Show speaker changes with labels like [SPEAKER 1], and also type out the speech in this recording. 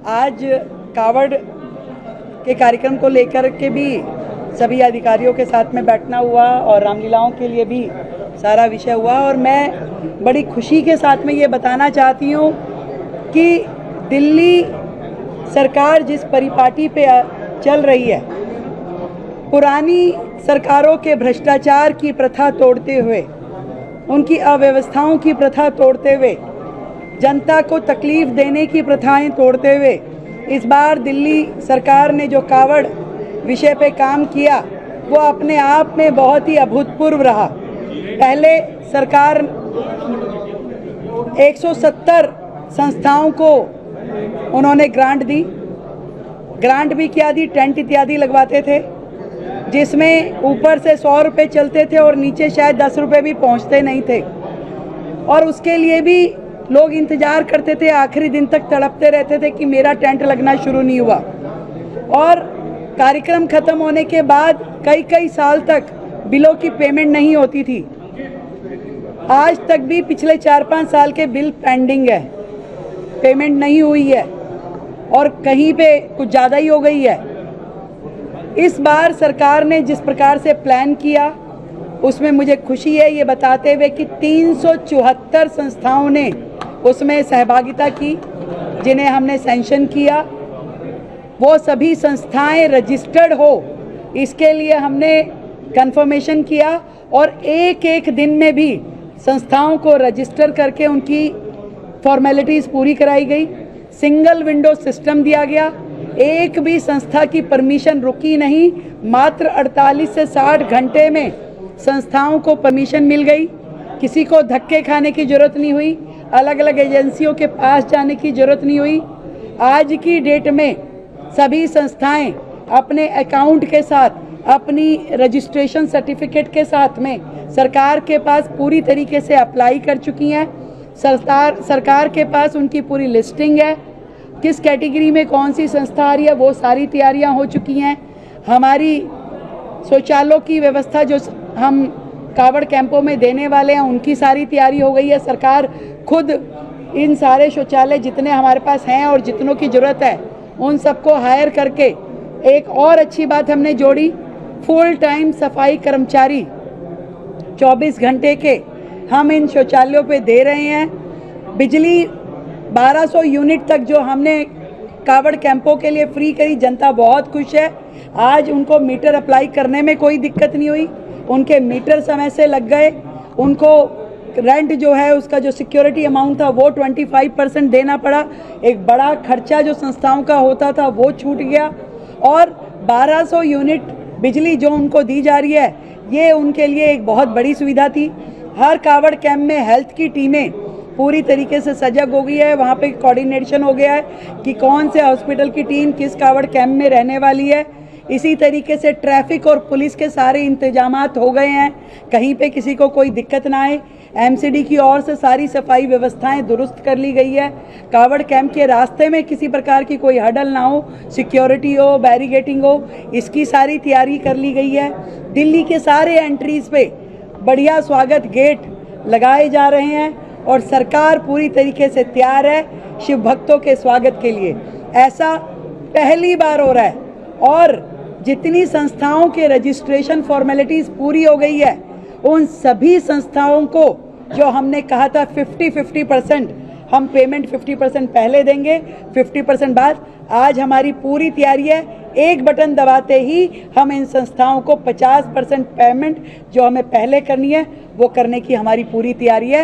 [SPEAKER 1] आज कावड़ के कार्यक्रम को लेकर के भी सभी अधिकारियों के साथ में बैठना हुआ और रामलीलाओं के लिए भी सारा विषय हुआ और मैं बड़ी खुशी के साथ में ये बताना चाहती हूँ कि दिल्ली सरकार जिस परिपाटी पे चल रही है, पुरानी सरकारों के भ्रष्टाचार की प्रथा तोड़ते हुए, उनकी अव्यवस्थाओं की प्रथा तोड़ते हुए, जनता को तकलीफ देने की प्रथाएं तोड़ते हुए इस बार दिल्ली सरकार ने जो कावड़ विषय पे काम किया वो अपने आप में बहुत ही अभूतपूर्व रहा। पहले सरकार 170 संस्थाओं को उन्होंने ग्रांट दी, ग्रांट भी क्या दी, टेंट इत्यादि लगवाते थे जिसमें ऊपर से 100 रुपये चलते थे और नीचे शायद 10 रुपये भी पहुंचते नहीं थे और उसके लिए भी लोग इंतज़ार करते थे, आखिरी दिन तक तड़पते रहते थे कि मेरा टेंट लगना शुरू नहीं हुआ। और कार्यक्रम ख़त्म होने के बाद कई साल तक बिलों की पेमेंट नहीं होती थी। आज तक भी पिछले 4-5 साल के बिल पेंडिंग है, पेमेंट नहीं हुई है और कहीं पे कुछ ज़्यादा ही हो गई है। इस बार सरकार ने जिस प्रकार से प्लान किया उसमें मुझे खुशी है ये बताते हुए कि 374 संस्थाओं ने उसमें सहभागिता की, जिन्हें हमने सैंक्शन किया। वो सभी संस्थाएं रजिस्टर्ड हो इसके लिए हमने कंफर्मेशन किया और एक दिन में भी संस्थाओं को रजिस्टर करके उनकी फॉर्मेलिटीज़ पूरी कराई गई। सिंगल विंडो सिस्टम दिया गया, एक भी संस्था की परमिशन रुकी नहीं, मात्र 48 से 60 घंटे में संस्थाओं को परमिशन मिल गई। किसी को धक्के खाने की ज़रूरत नहीं हुई, अलग अलग एजेंसियों के पास जाने की ज़रूरत नहीं हुई। आज की डेट में सभी संस्थाएं अपने अकाउंट के साथ, अपनी रजिस्ट्रेशन सर्टिफिकेट के साथ में सरकार के पास पूरी तरीके से अप्लाई कर चुकी हैं। सरकार के पास उनकी पूरी लिस्टिंग है, किस कैटेगरी में कौन सी संस्था आ रही है, वो सारी तैयारियां हो चुकी हैं। हमारी शौचालयों की व्यवस्था जो हम कावड़ कैंपों में देने वाले हैं उनकी सारी तैयारी हो गई है। सरकार खुद इन सारे शौचालय जितने हमारे पास हैं और जितनों की ज़रूरत है उन सबको हायर करके, एक और अच्छी बात हमने जोड़ी, फुल टाइम सफाई कर्मचारी 24 घंटे के हम इन शौचालयों पे दे रहे हैं। बिजली 1200 यूनिट तक जो हमने कावड़ कैंपों के लिए फ्री करी, जनता बहुत खुश है। आज उनको मीटर अप्लाई करने में कोई दिक्कत नहीं हुई, उनके मीटर समय से लग गए। उनको रेंट जो है उसका जो सिक्योरिटी अमाउंट था वो 25% देना पड़ा। एक बड़ा खर्चा जो संस्थाओं का होता था वो छूट गया और 1200 यूनिट बिजली जो उनको दी जा रही है ये उनके लिए एक बहुत बड़ी सुविधा थी। हर कावड़ कैंप में हेल्थ की टीमें पूरी तरीके से सजग हो गई है, वहाँ पे कोऑर्डिनेशन हो गया है कि कौन से हॉस्पिटल की टीम किस कावड़ कैंप में रहने वाली है। इसी तरीके से ट्रैफिक और पुलिस के सारे इंतजामात हो गए हैं, कहीं पे किसी को कोई दिक्कत ना आए। एमसीडी की ओर से सारी सफाई व्यवस्थाएं दुरुस्त कर ली गई है। कावड़ कैंप के रास्ते में किसी प्रकार की कोई हडल ना हो, सिक्योरिटी हो, बैरिगेटिंग हो, इसकी सारी तैयारी कर ली गई है। दिल्ली के सारे एंट्रीज पे बढ़िया स्वागत गेट लगाए जा रहे हैं और सरकार पूरी तरीके से तैयार है शिव भक्तों के स्वागत के लिए। ऐसा पहली बार हो रहा है और जितनी संस्थाओं के रजिस्ट्रेशन फॉर्मेलिटीज़ पूरी हो गई है उन सभी संस्थाओं को जो हमने कहा था 50-50% हम पेमेंट 50% पहले देंगे, 50% बाद, आज हमारी पूरी तैयारी है। एक बटन दबाते ही हम इन संस्थाओं को 50% पेमेंट जो हमें पहले करनी है वो करने की हमारी पूरी तैयारी है।